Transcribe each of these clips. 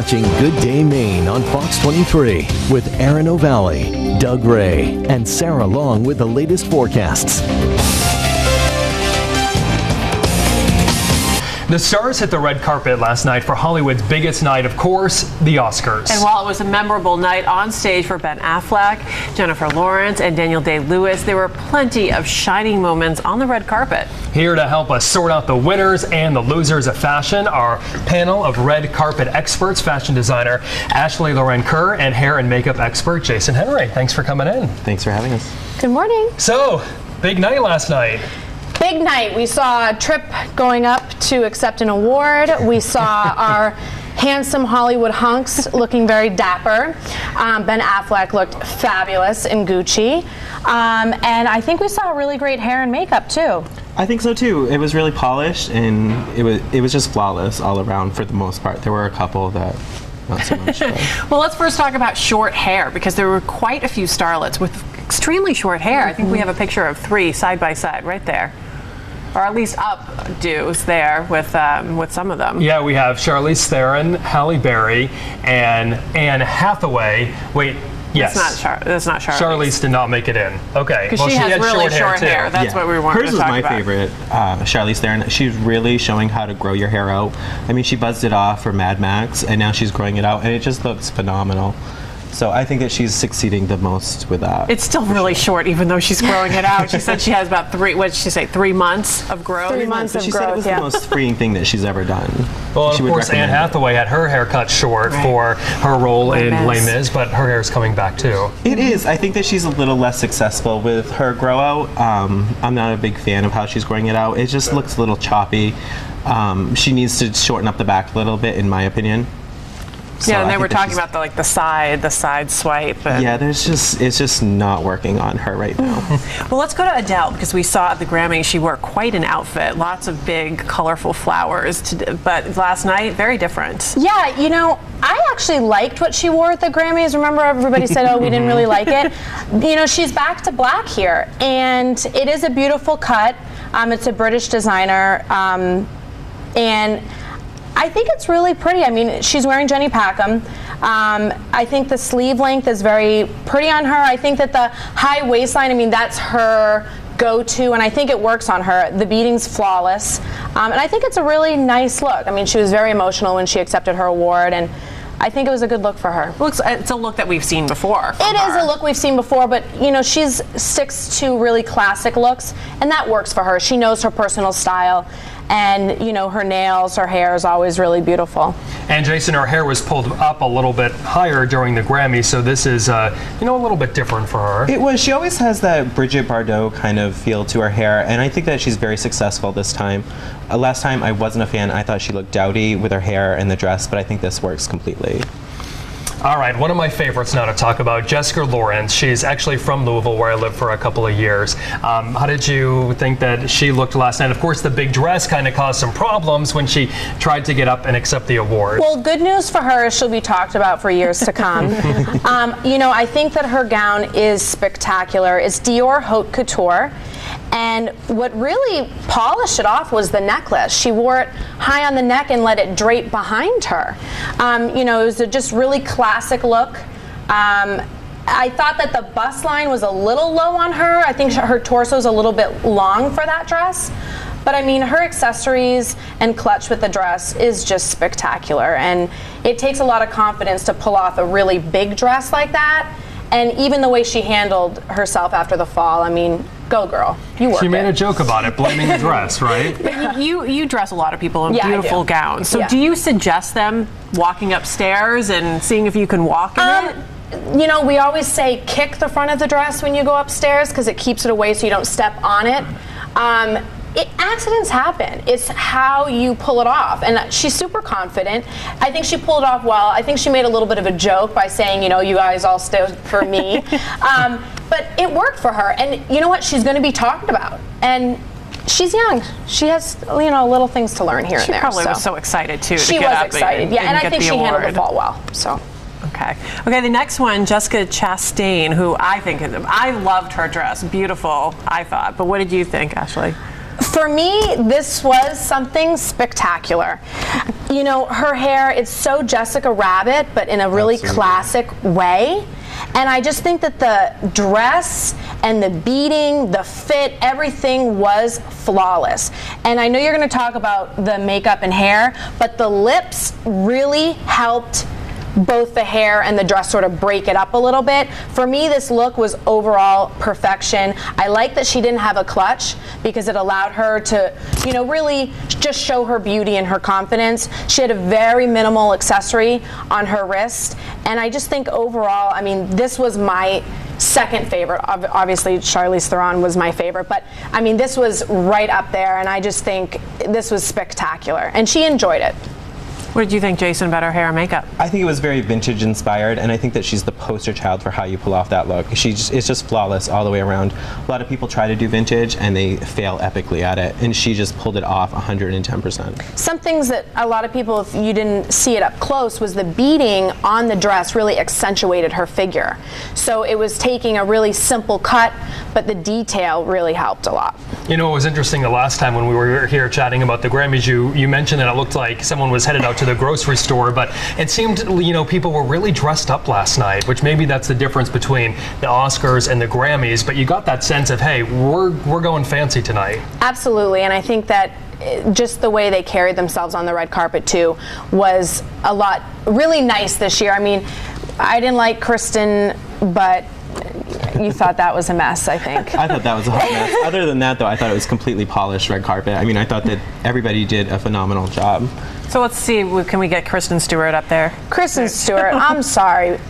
watching Good Day Maine on Fox 23 with Aaron O'Valley, Doug Ray, and Sarah Long with the latest forecasts. The stars hit the red carpet last night for Hollywood's biggest night, of course, the Oscars. And while it was a memorable night on stage for Ben Affleck, Jennifer Lawrence, and Daniel Day-Lewis, there were plenty of shining moments on the red carpet. Here to help us sort out the winners and the losers of fashion, our panel of red carpet experts, fashion designer Ashley Lauren Kerr and hair and makeup expert Jason Henry. Thanks for coming in. Thanks for having us. Good morning. So, big night last night. Big night. We saw Tripp going up to accept an award. We saw our handsome Hollywood hunks looking very dapper. Ben Affleck looked fabulous in Gucci. And I think we saw really great hair and makeup too. I think so too. It was really polished and it was just flawless all around for the most part. There were a couple that not so much. Well, let's first talk about short hair, because there were quite a few starlets with extremely short hair. I think we have a picture of 3 side by side right there. Or at least updos there with some of them. Yeah, we have Charlize Theron, Halle Berry, and Anne Hathaway. Wait, yes. That's not Charlize. Charlize did not make it in. Okay. Because she has really short hair. That's what we wanted to talk about. Hers was my favorite, Charlize Theron. She's really showing how to grow your hair out. I mean, she buzzed it off for Mad Max, and now she's growing it out, and it just looks phenomenal. So I think that she's succeeding the most with that. It's still really short, even though she's growing it out. She said she has about 3 months of growth? 3 months of growth, She said it was the most freeing thing that she's ever done. Well, of course, Anne Hathaway had her hair cut short for her role in Les Mis, but her hair is coming back too. It is. I think that she's a little less successful with her grow out. I'm not a big fan of how she's growing it out. It just looks a little choppy. She needs to shorten up the back a little bit, in my opinion. So yeah, and they were talking about the side swipe. Yeah, it's just not working on her right now. Well, let's go to Adele, because we saw at the Grammys she wore quite an outfit, lots of big, colorful flowers. But last night, very different. Yeah, you know, I actually liked what she wore at the Grammys. Remember, everybody said, "Oh, we didn't really like it." You know, she's back to black here, and it is a beautiful cut. It's a British designer, and I think it's really pretty. I mean, she's wearing Jenny Packham. I think the sleeve length is very pretty on her. I think that the high waistline, I mean, that's her go-to, and I think it works on her. The beading's flawless, and I think it's a really nice look. I mean, she was very emotional when she accepted her award, and I think it was a good look for her. It's a look that we've seen before. It is a look we've seen before, but you know, she sticks to really classic looks, and that works for her. She knows her personal style, and you know, her nails, her hair is always really beautiful. And Jason, her hair was pulled up a little bit higher during the Grammys, so this is you know, a little bit different for her. It was. She always has that Brigitte Bardot kind of feel to her hair, and I think that she's very successful this time. Last time I wasn't a fan. I thought she looked dowdy with her hair and the dress, but I think this works completely. All right, one of my favorites now to talk about, Jessica Lawrence. She's actually from Louisville, where I lived for a couple of years. How did you think that she looked last night? Of course, the big dress kind of caused some problems when she tried to get up and accept the award. Well, good news for her is she'll be talked about for years to come. You know, I think that her gown is spectacular. It's Dior Haute Couture. And what really polished it off was the necklace. She wore it high on the neck and let it drape behind her. You know, it was a just really classic look. I thought that the bust line was a little low on her. I think her torso is a little bit long for that dress. But I mean, her accessories and clutch with the dress is just spectacular. And it takes a lot of confidence to pull off a really big dress like that. And even the way she handled herself after the fall, I mean, go girl, you worked. She made a joke about it, blaming the dress, right? But you dress a lot of people in beautiful gowns. So do you suggest them walking upstairs and seeing if you can walk in it? You know, we always say kick the front of the dress when you go upstairs, because it keeps it away so you don't step on it. Accidents happen. It's how you pull it off. And she's super confident. I think she pulled it off well. I think she made a little bit of a joke by saying, you know, you guys all stood for me. But it worked for her. And you know what? She's going to be talked about. And she's young. She has, you know, little things to learn here and there. She probably was so excited, too, to get up and and I think she handled the fall well. So. Okay. Okay, the next one, Jessica Chastain, who I loved her dress. Beautiful, I thought. But what did you think, Ashley? For me, this was something spectacular. You know, her hair, it's so Jessica Rabbit, but in a really Absolutely. classic way. And I just think that the dress and the beading, the fit, everything was flawless. And I know you're going to talk about the makeup and hair, but the lips really helped both the hair and the dress sort of break it up a little bit. For me, this look was overall perfection. I like that she didn't have a clutch because it allowed her to, you know, really just show her beauty and her confidence. She had a very minimal accessory on her wrist, and I just think overall, I mean, this was my second favorite. Obviously, Charlize Theron was my favorite, but I mean, this was right up there, and I just think this was spectacular, and she enjoyed it. What did you think, Jason, about her hair and makeup? I think it was very vintage inspired, and I think that she's the poster child for how you pull off that look. It's just flawless all the way around. A lot of people try to do vintage and they fail epically at it, and she just pulled it off 110%. Some things that a lot of people, if you didn't see it up close, was the beading on the dress really accentuated her figure. So it was taking a really simple cut, but the detail really helped a lot. You know, it was interesting the last time when we were here chatting about the Grammys, you mentioned that it looked like someone was headed out to the grocery store, but it seemed, you know, people were really dressed up last night, which maybe that's the difference between the Oscars and the Grammys, but you got that sense of, hey, we're going fancy tonight. Absolutely, and I think that just the way they carried themselves on the red carpet too was a lot really nice this year. I mean, I didn't like Kristen, but you thought that was a mess, I think. I thought that was a hot mess. Other than that, though, I thought it was completely polished red carpet. I mean, I thought that everybody did a phenomenal job. So let's see, can we get Kristen Stewart up there? Kristen Stewart, I'm sorry.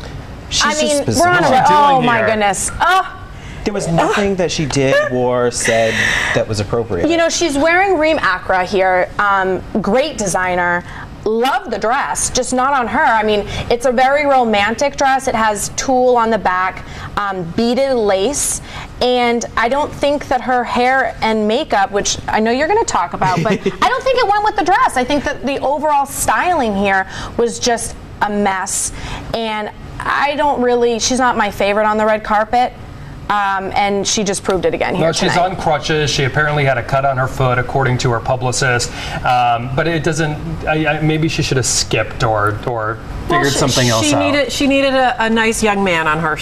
She's I mean, just we're on bizarre. a, oh doing my here? goodness. Oh. There was nothing that she did, wore, said that was appropriate. You know, she's wearing Reem Acra here. Great designer. Love the dress, just not on her. I mean, it's a very romantic dress. It has tulle on the back, beaded lace, and I don't think that her hair and makeup, which I know you're going to talk about, but I don't think it went with the dress. I think that the overall styling here was just a mess, and I don't really, she's not my favorite on the red carpet. And she just proved it again here She's tonight. on crutches. She apparently had a cut on her foot, according to her publicist. But it doesn't. Maybe she should have skipped or figured something else out. She needed a nice young man on her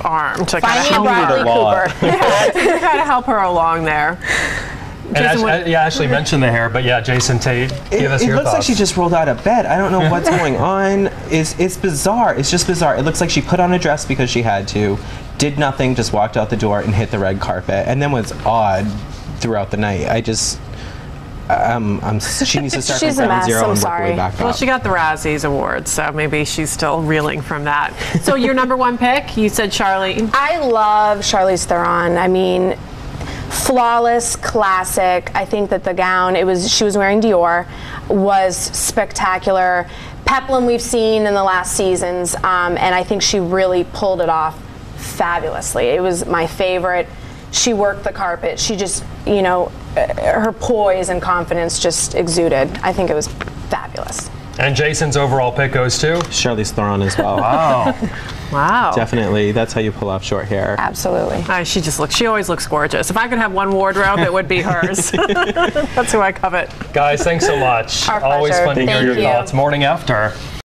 arm to Find me kind a Bradley a lot. Cooper. of help her along there. And Ashley mentioned the hair, but yeah, Jason Tate, give us It your looks thoughts. like she just rolled out of bed. I don't know what's going on. It's bizarre. It's just bizarre. It looks like she put on a dress because she had to, did nothing, just walked out the door and hit the red carpet, and then was odd throughout the night. She needs to start She's from a ground mess, zero I'm and work her sorry. way back Well, up. she got the Razzies Award, so maybe she's still reeling from that. So your number one pick, you said Charlie. I love Charlize Theron. I mean, flawless, classic. I think that the gown, she was wearing Dior, was spectacular. Peplum we've seen in the last seasons, and I think she really pulled it off fabulously. It was my favorite. She worked the carpet. She just, you know, her poise and confidence just exuded. I think it was fabulous. And Jason's overall pick goes to? Charlize Theron as well. Wow. Wow. Definitely. That's how you pull off short hair. Absolutely. She always looks gorgeous. If I could have one wardrobe, it would be hers. That's who I covet. Guys, thanks so much. Our Always pleasure. fun to hear Thank your you. thoughts. Morning After.